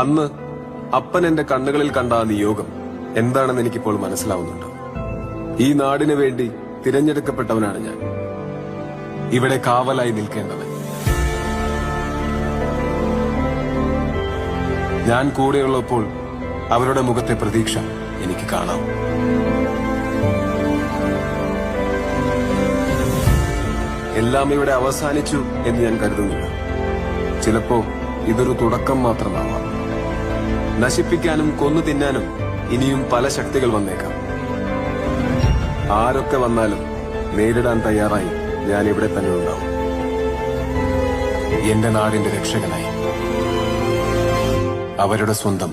അന്ന് അപ്പൻ എന്റെ കണ്ണുകളിൽ കണ്ട ആ നിയോഗം എന്താണെന്ന് എനിക്കിപ്പോൾ മനസ്സിലാവുന്നുണ്ട്. ഈ നാടിനു വേണ്ടി തിരഞ്ഞെടുക്കപ്പെട്ടവനാണ് ഞാൻ, ഇവിടെ കാവലായി നിൽക്കേണ്ടവൻ. ഞാൻ കൂടെയുള്ളപ്പോൾ അവരുടെ മുഖത്തെ പ്രതീക്ഷ എനിക്ക് കാണാം. എല്ലാം ഇവിടെ അവസാനിച്ചു എന്ന് ഞാൻ കരുതുന്നില്ല. ചിലപ്പോ ഇതൊരു തുടക്കം മാത്രമാവാം. നശിപ്പിക്കാനും കൊന്നു തിന്നാനും ഇനിയും പല ശക്തികൾ വന്നേക്കാം. ആരൊക്കെ വന്നാലും നേരിടാൻ തയ്യാറായി ഞാൻ ഇവിടെ തന്നെ ഉണ്ടാവും, എന്റെ നാടിന്റെ രക്ഷകനായി, അവരുടെ സ്വന്തം